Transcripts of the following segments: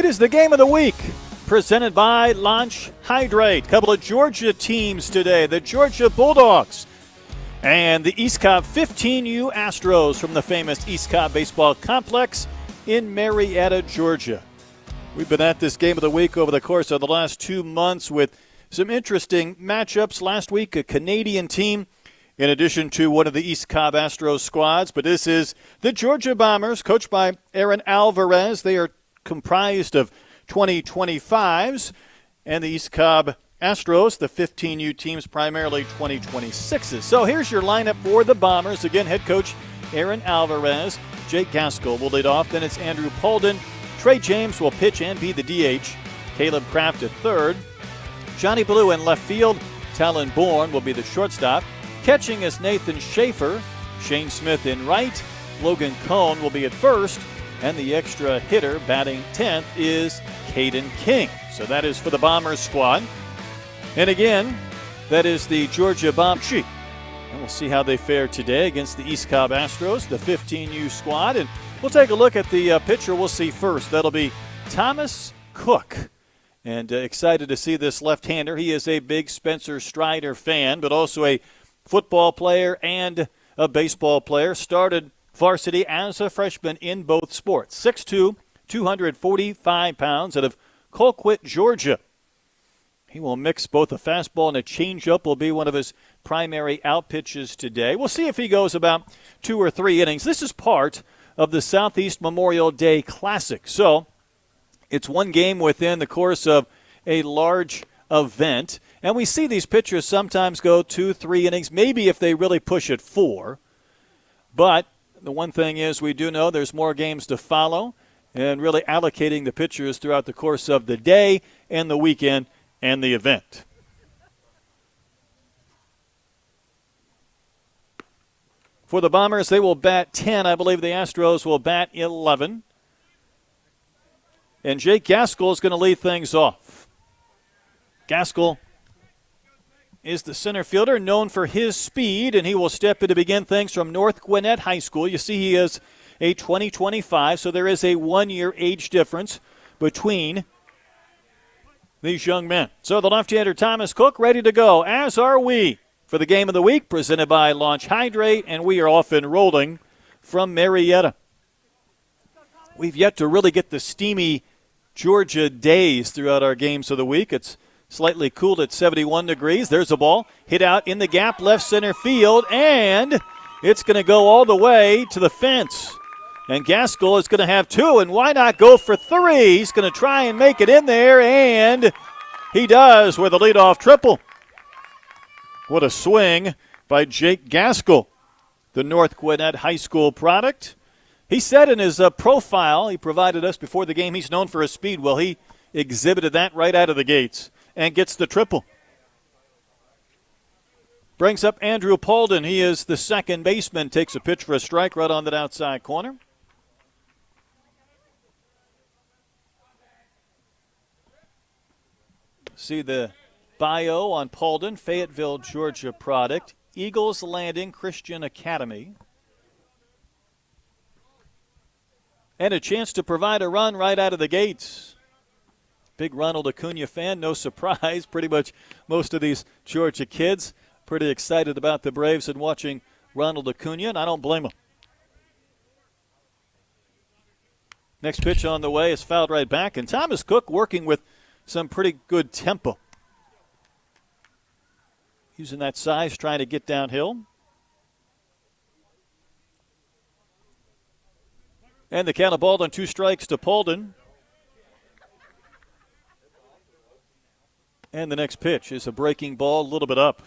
It is the game of the week, presented by Launch Hydrate. Couple of Georgia teams today, the Georgia Bulldogs and the East Cobb 15U Astros from the famous East Cobb Baseball Complex in Marietta, Georgia. We've been at this game of the week over the course of the last 2 months with some interesting matchups. Last week, a Canadian team in addition to one of the East Cobb Astros squads. But this is the Georgia Bombers, coached by Aaron Alvarez. They are comprised of 2025s, and the East Cobb Astros, the 15U teams, primarily 2026s. So here's your lineup for the Bombers. Again, head coach Aaron Alvarez. Jake Gaskell will lead off. Then it's Andrew Polden. Trey James will pitch and be the DH. Caleb Kraft at third. Johnny Blue in left field. Talon Bourne will be the shortstop. Catching is Nathan Schaefer. Shane Smith in right. Logan Cohn will be at first. And the extra hitter batting 10th is Caden King. So that is for the Bombers squad. And again, that is the Georgia Bombers. And we'll see how they fare today against the East Cobb Astros, the 15U squad. And we'll take a look at the pitcher we'll see first. That'll be Thomas Cook. And excited to see this left-hander. He is a big Spencer Strider fan, but also a football player and a baseball player. Started varsity as a freshman in both sports. 6'2", 245 pounds out of Colquitt, Georgia. He will mix both a fastball and a changeup, will be one of his primary out pitches today. We'll see if he goes about 2 or 3 innings. This is part of the Southeast Memorial Day Classic. So it's one game within the course of a large event. And we see these pitchers sometimes go 2-3 innings, maybe if they really push it 4. But the one thing is we do know there's more games to follow, and really allocating the pitchers throughout the course of the day and the weekend and the event. For the Bombers, they will bat 10. I believe the Astros will bat 11. And Jake Gaskell is going to lead things off. Gaskell is the center fielder, known for his speed, and he will step in to begin things from North Gwinnett High School. You see he is a 2025, so there is a 1-year age difference between these young men. So the left-hander Thomas Cook ready to go, as are we, for the game of the week, presented by Launch Hydrate, and we are off and rolling from Marietta. We've yet to really get the steamy Georgia days throughout our games of the week. It's slightly cooled at 71 degrees. There's a ball hit out in the gap, left center field, and it's going to go all the way to the fence. And Gaskell is going to have 2, and why not go for 3? He's going to try and make it in there, and he does with a leadoff triple. What a swing by Jake Gaskell, the North Gwinnett High School product. He said in his profile he provided us before the game he's known for his speed. Well, he exhibited that right out of the gates and gets the triple. Brings up Andrew Polden. He is the second baseman. Takes a pitch for a strike right on that outside corner. See the bio on Polden, Fayetteville, Georgia product. Eagles Landing Christian Academy. And a chance to provide a run right out of the gates. Big Ronald Acuna fan, no surprise. Pretty much most of these Georgia kids pretty excited about the Braves and watching Ronald Acuna, and I don't blame them. Next pitch on the way is fouled right back, and Thomas Cook working with some pretty good tempo. Using that size, trying to get downhill. And the count of ball on 2 strikes to Polden. And the next pitch is a breaking ball, a little bit up.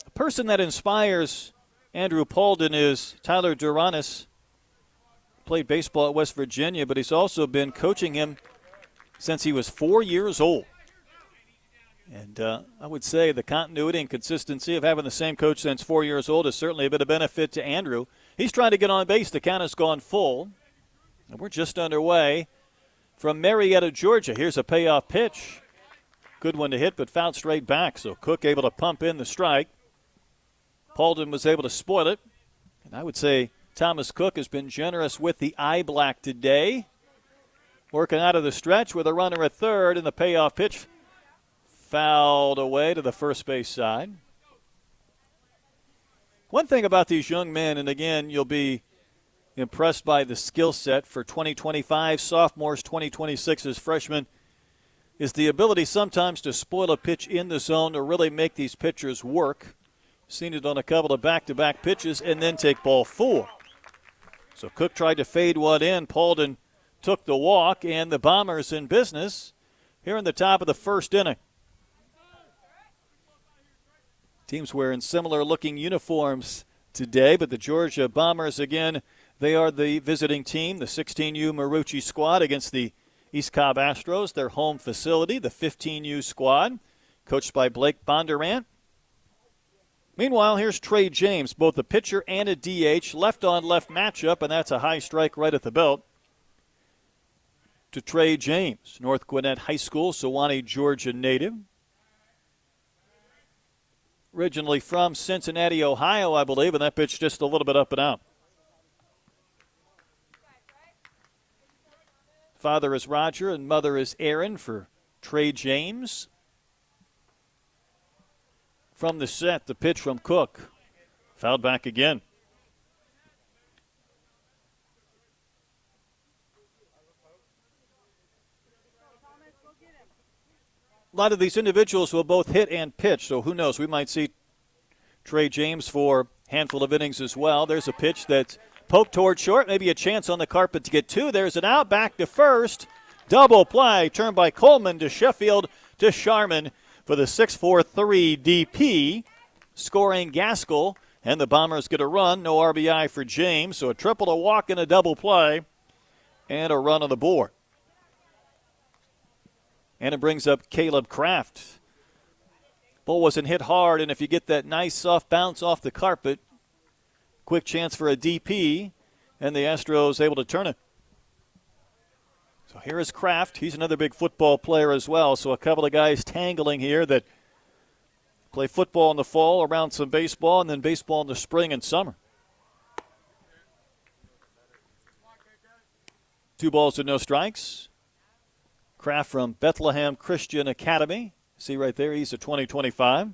A person that inspires Andrew Polden is Tyler Duranis. Played baseball at West Virginia, but he's also been coaching him since he was 4 years old. And I would say the continuity and consistency of having the same coach since 4 years old is certainly a bit of benefit to Andrew. He's trying to get on base. The count has gone full. And we're just underway from Marietta, Georgia. Here's a payoff pitch. Good one to hit, but fouled straight back. So Cook able to pump in the strike. Polden was able to spoil it. And I would say Thomas Cook has been generous with the eye black today. working out of the stretch with a runner at third, and the payoff pitch fouled away to the first base side. One thing about these young men, and again, you'll be impressed by the skill set for 2025 sophomores, 2026 as freshmen, is the ability sometimes to spoil a pitch in the zone to really make these pitchers work. Seen it on a couple of back-to-back pitches and then take ball 4. So Cook tried to fade one in. Paulden took the walk, and the Bombers in business here in the top of the first inning. Teams wearing similar-looking uniforms today, but the Georgia Bombers, again, they are the visiting team, the 16U Marucci squad against the East Cobb Astros, their home facility, the 15U squad, coached by Blake Bondurant. Meanwhile, here's Trey James, both a pitcher and a DH, left-on-left matchup, and that's a high strike right at the belt to Trey James, North Gwinnett High School, Sewanee, Georgia native. Originally from Cincinnati, Ohio, I believe, and that pitch just a little bit up and out. Father is Roger and mother is Aaron for Trey James. From the set, the pitch from Cook. Fouled back again. A lot of these individuals will both hit and pitch, so who knows? We might see Trey James for a handful of innings as well. There's a pitch that's poked toward short, maybe a chance on the carpet to get 2. There's an out, back to first. Double play, turned by Coleman to Sheffield to Sharman for the 6-4-3 DP. Scoring Gaskell, and the Bombers get a run. No RBI for James, so a triple, a walk, and a double play, and a run on the board. And it brings up Caleb Kraft. Ball wasn't hit hard, and if you get that nice soft bounce off the carpet, quick chance for a DP, and the Astros able to turn it. So here is Kraft. He's another big football player as well. So a couple of guys tangling here that play football in the fall, around some baseball, and then baseball in the spring and summer. 2 balls and no strikes. Kraft from Bethlehem Christian Academy. See right there, he's a 2025.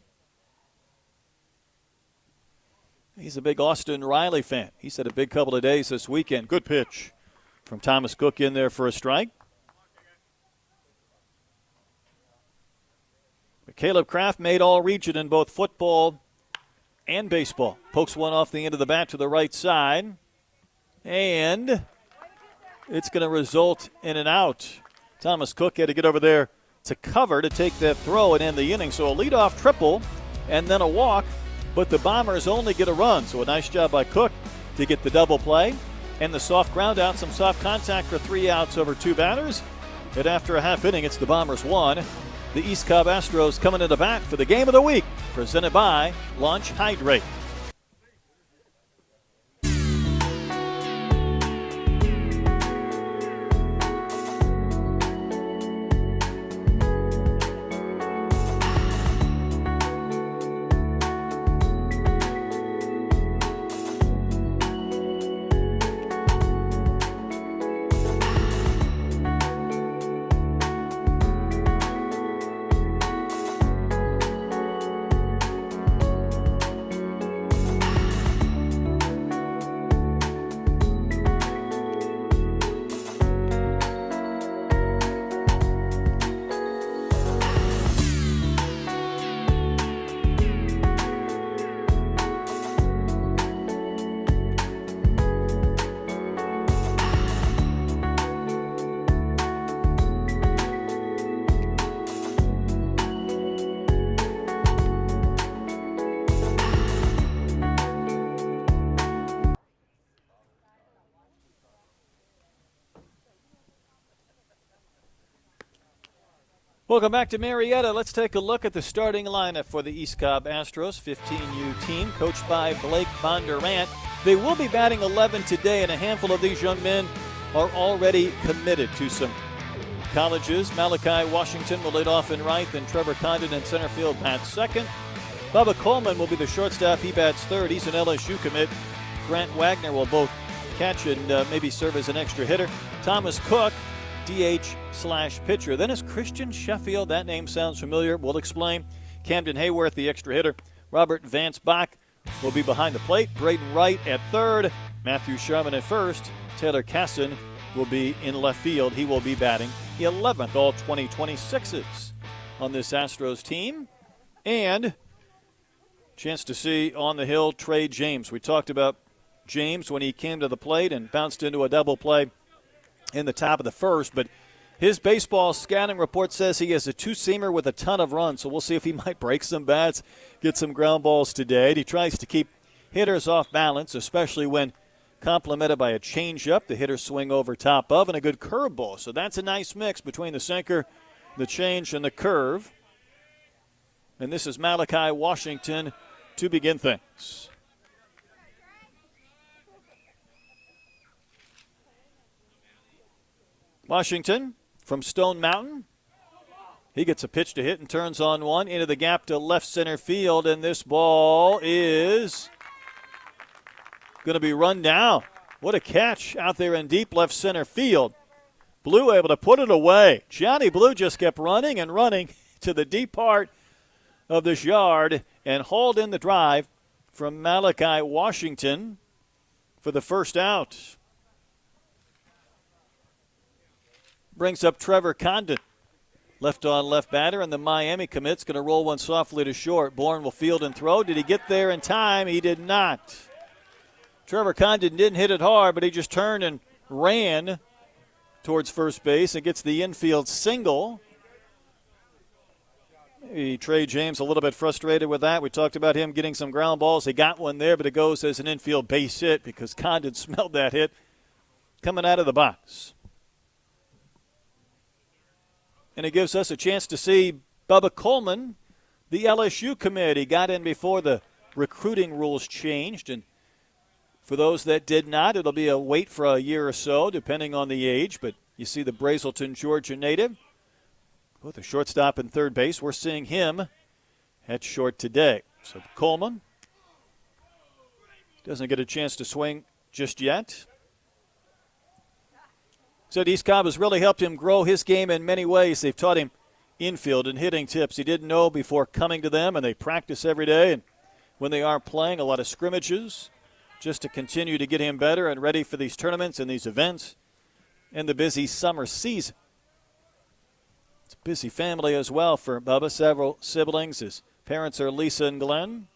He's a big Austin Riley fan. He's had a big couple of days this weekend. Good pitch from Thomas Cook in there for a strike. But Caleb Kraft made all region in both football and baseball. Pokes one off the end of the bat to the right side. And it's going to result in an out. Thomas Cook had to get over there to cover to take that throw and end the inning. So a leadoff triple and then a walk, but the Bombers only get a run. So a nice job by Cook to get the double play and the soft ground out, some soft contact for 3 outs over 2 batters. And after a half inning, it's the Bombers 1. The East Cobb Astros coming into bat for the game of the week, presented by Launch Hydrate. Welcome back to Marietta. Let's take a look at the starting lineup for the East Cobb Astros 15U team, coached by Blake Bondurant. They will be batting 11 today, and a handful of these young men are already committed to some colleges. Malachi Washington will lead off in right, then Trevor Condon in center field bats second. Bubba Coleman will be the shortstop. He bats third. He's an LSU commit. Grant Wagner will both catch and maybe serve as an extra hitter. Thomas Cook DH/pitcher. Then is Christian Sheffield. That name sounds familiar. We'll explain. Camden Hayworth, the extra hitter. Robert Vance Bach will be behind the plate. Braden Wright at third. Matthew Sharman at first. Taylor Casson will be in left field. He will be batting the 11th, all 2026s on this Astros team. And chance to see on the hill Trey James. We talked about James when he came to the plate and bounced into a double play in the top of the first, but his baseball scouting report says he has a two-seamer with a ton of runs, so we'll see if he might break some bats, get some ground balls today. He tries to keep hitters off balance, especially when complemented by a changeup, the hitters swing over top of, and a good curveball. So that's a nice mix between the sinker, the change, and the curve. And this is Malachi Washington to begin things. Washington from Stone Mountain. He gets a pitch to hit and turns on one into the gap to left center field, and this ball is going to be run down. What a catch out there in deep left center field. Blue able to put it away. Johnny Blue just kept running and running to the deep part of this yard and hauled in the drive from Malachi Washington for the first out. Brings up Trevor Condon. Left on left batter, and the Miami commit's going to roll one softly to short. Bourne will field and throw. Did he get there in time? He did not. Trevor Condon didn't hit it hard, but he just turned and ran towards first base and gets the infield single. Maybe Trey James a little bit frustrated with that. We talked about him getting some ground balls. He got one there, but it goes as an infield base hit because Condon smelled that hit coming out of the box. And it gives us a chance to see Bubba Coleman, the LSU committee, got in before the recruiting rules changed. And for those that did not, it'll be a wait for a year or so, depending on the age. But you see the Brazelton, Georgia native with a shortstop and third base. We're seeing him at short today. So Coleman doesn't get a chance to swing just yet. Said East Cobb has really helped him grow his game in many ways. They've taught him infield and hitting tips he didn't know before coming to them, and they practice every day. And when they aren't playing, a lot of scrimmages just to continue to get him better and ready for these tournaments and these events and the busy summer season. It's a busy family as well for Bubba. Several siblings. His parents are Lisa and Glenn.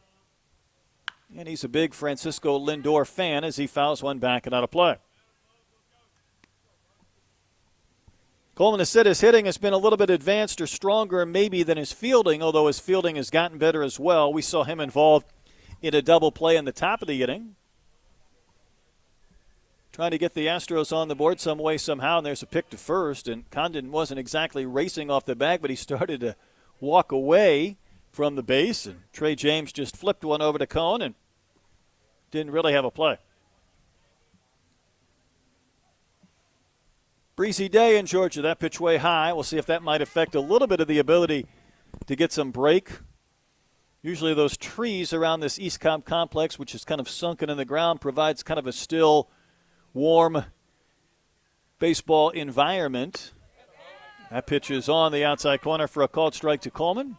And he's a big Francisco Lindor fan as he fouls one back and out of play. Coleman has said his hitting has been a little bit advanced or stronger maybe than his fielding, although his fielding has gotten better as well. We saw him involved in a double play in the top of the inning. Trying to get the Astros on the board some way, somehow, and there's a pick to first. And Condon wasn't exactly racing off the bag, but he started to walk away from the base. And Trey James just flipped one over to Cone and didn't really have a play. Breezy day in Georgia. That pitch way high. We'll see if that might affect a little bit of the ability to get some break. Usually those trees around this East Cobb complex, which is kind of sunken in the ground, provides kind of a still, warm baseball environment. That pitch is on the outside corner for a called strike to Coleman.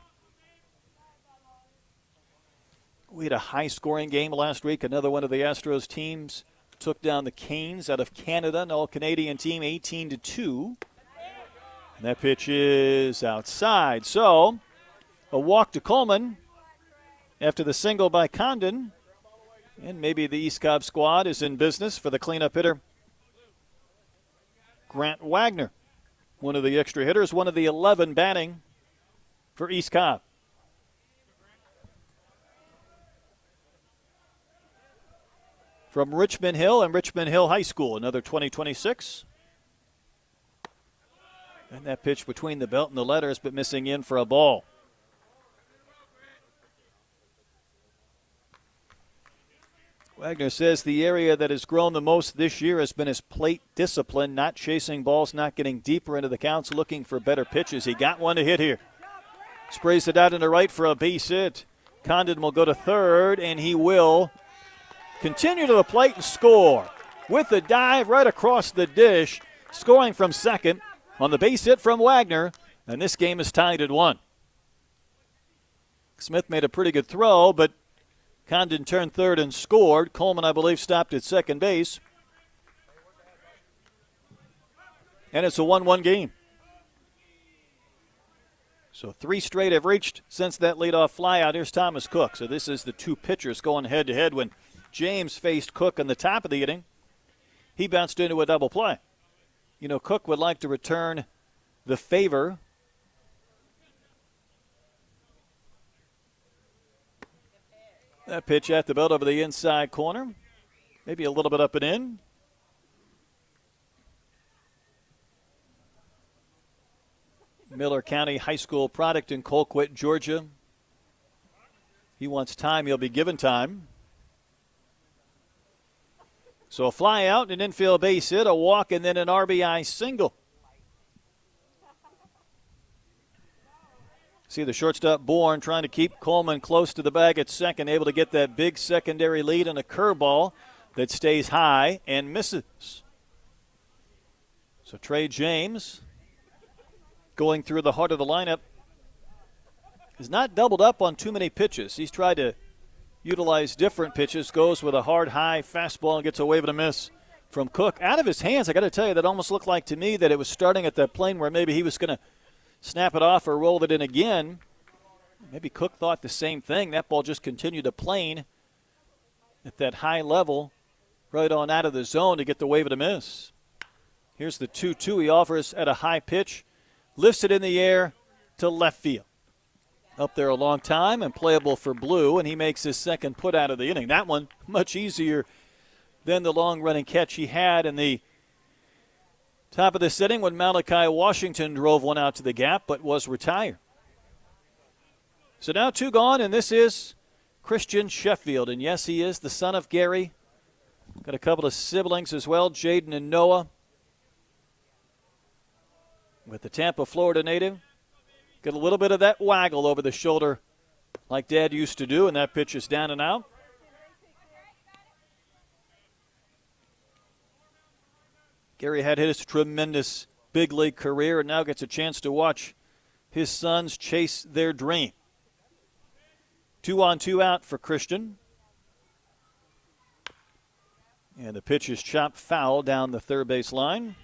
We had a high-scoring game last week. Another one of the Astros teams took down the Canes out of Canada, an all-Canadian team, 18-2. And that pitch is outside. So a walk to Coleman after the single by Condon. And maybe the East Cobb squad is in business for the cleanup hitter, Grant Wagner. One of the extra hitters, one of the 11 batting for East Cobb. From Richmond Hill and Richmond Hill High School, another 2026. And that pitch between the belt and the letters, but missing in for a ball. Wagner says the area that has grown the most this year has been his plate discipline, not chasing balls, not getting deeper into the counts, looking for better pitches. He got one to hit here. Sprays it out into right for a base hit. Condon will go to third, and he will continue to the plate and score with the dive right across the dish. Scoring from second on the base hit from Wagner, and this game is tied at 1. Smith made a pretty good throw, but Condon turned third and scored. Coleman, I believe, stopped at second base. And it's a 1-1 game. So 3 straight have reached since that leadoff flyout. Here's Thomas Cook. So this is the 2 pitchers going head-to-head. When James faced Cook in the top of the inning, he bounced into a double play. You know, Cook would like to return the favor. That pitch at the belt over the inside corner. Maybe a little bit up and in. Miller County High School product in Colquitt, Georgia. He wants time. He'll be given time. So a fly out, an infield base hit, a walk, and then an RBI single. See the shortstop Bourne trying to keep Coleman close to the bag at second, able to get that big secondary lead and a curveball that stays high and misses. So Trey James, going through the heart of the lineup, has not doubled up on too many pitches. He's tried to utilize different pitches, goes with a hard, high fastball and gets a wave and a miss from Cook. Out of his hands, I got to tell you, that almost looked like to me that it was starting at that plane where maybe he was going to snap it off or roll it in again. Maybe Cook thought the same thing. That ball just continued to plane at that high level, right on out of the zone to get the wave and a miss. Here's the 2-2 he offers at a high pitch. Lifts it in the air to left field. Up there a long time and playable for Blue, and he makes his second put out of the inning. That one much easier than the long-running catch he had in the top of this inning when Malachi Washington drove one out to the gap but was retired. So now 2 gone, and this is Christian Sheffield. And yes, he is the son of Gary. Got a couple of siblings as well, Jaden and Noah. With the Tampa, Florida native. Get a little bit of that waggle over the shoulder like Dad used to do, and that pitch is down and out. Gary had his tremendous big league career and now gets a chance to watch his sons chase their dream. 2 on, 2 out for Christian. And the pitch is chopped foul down the third base line.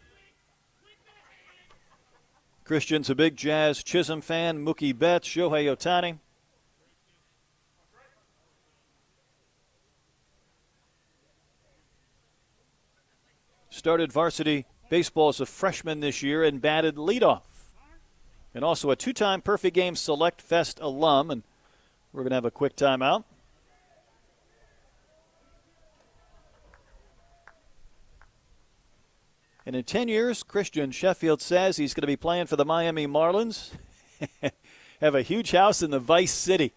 Christian's a big Jazz Chisholm fan. Mookie Betts, Shohei Ohtani. Started varsity baseball as a freshman this year and batted leadoff. And also a 2-time Perfect Game Select Fest alum. And we're going to have a quick timeout. And in 10 years, Christian Sheffield says he's going to be playing for the Miami Marlins. Have a huge house in the Vice City.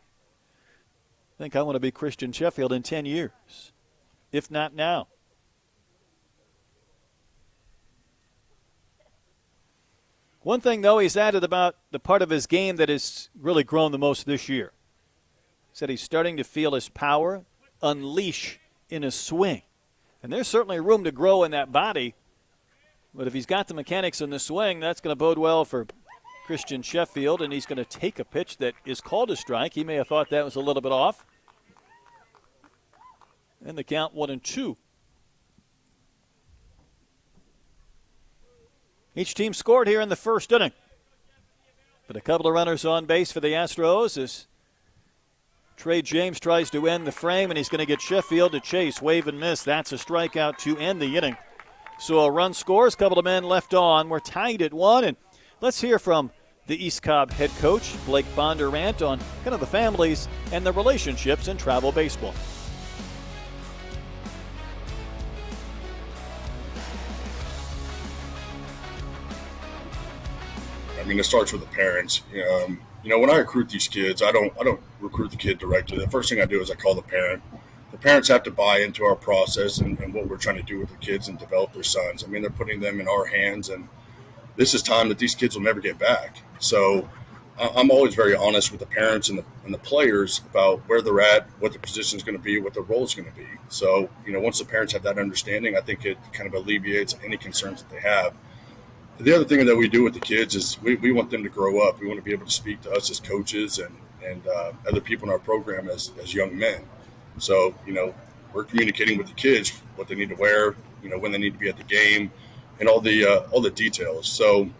I think I want to be Christian Sheffield in 10 years, if not now. One thing, though, he's added about the part of his game that has really grown the most this year. He said he's starting to feel his power unleash in his swing. And there's certainly room to grow in that body. But if he's got the mechanics in the swing, that's going to bode well for Christian Sheffield, and he's going to take a pitch that is called a strike. He may have thought that was a little bit off. And the count 1-2. Each team scored here in the first inning. But a couple of runners on base for the Astros as Trey James tries to end the frame, and he's going to get Sheffield to chase, wave and miss. That's a strikeout to end the inning. So a run scores, a couple of men left on. We're tied at 1, and let's hear from the East Cobb head coach, Blake Bondurant, on kind of the families and the relationships in travel baseball. I mean, it starts with the parents. When I recruit these kids, I don't recruit the kid directly. The first thing I do is I call the parent. The parents have to buy into our process and what we're trying to do with the kids and develop their sons. I mean, they're putting them in our hands, and this is time that these kids will never get back. So I'm always very honest with the parents and the players about where they're at, what the position is going to be, what the role is going to be. So, once the parents have that understanding, I think it kind of alleviates any concerns that they have. The other thing that we do with the kids is we want them to grow up. We want to be able to speak to us as coaches and other people in our program as young men. So, we're communicating with the kids what they need to wear, when they need to be at the game, and all the details. So,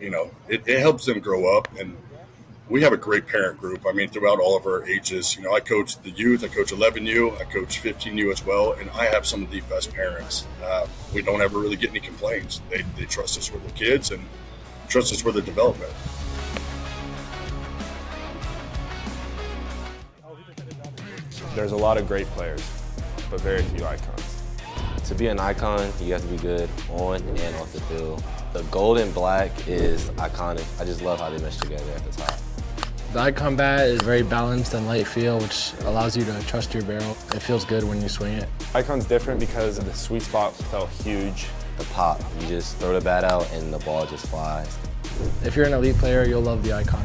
it helps them grow up. And we have a great parent group. I mean, throughout all of our ages, I coach the youth, I coach 11U, I coach 15U as well, and I have some of the best parents. We don't ever really get any complaints. They trust us with their kids and trust us with their development. There's a lot of great players, but very few icons. To be an icon, you have to be good on and off the field. The gold and black is iconic. I just love how they mesh together at the top. The icon bat is very balanced and light feel, which allows you to trust your barrel. It feels good when you swing it. Icon's different because the sweet spot felt huge. The pop, you just throw the bat out and the ball just flies. If you're an elite player, you'll love the icon.